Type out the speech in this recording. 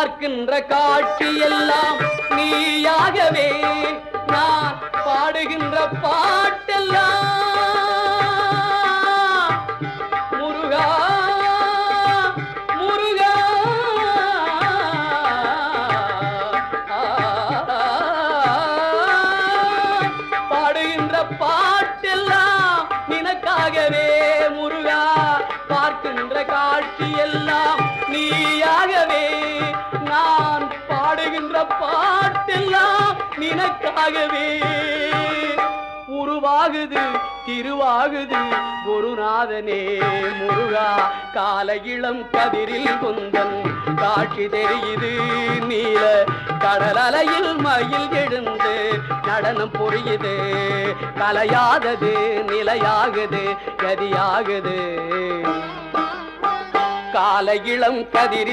பார்க்கின்ற காட்சி எல்லாம் நீயாகவே நான் பாடுகின்ற பாட்டெல்லாம் முருகா முருகா பாடுகின்ற பாட்டெல்லாம் நினக்காகவே முருகா பார்க்கின்ற காட்சி எல்லாம் நீயாகவே நான் பாடுகின்ற பாட்டெல்லாம் நினக்காகவே உருவாகுது திருவாகுது குருநாதனே முருகா கால இளம் கதிரில் குந்தன் காட்சி தெரியுது நீல கடல் அலையில் மயில் எழுந்து நடனம் புரியுது கலையாதது நிலையாகுது கதியாகுது கால இளம் கதிரில்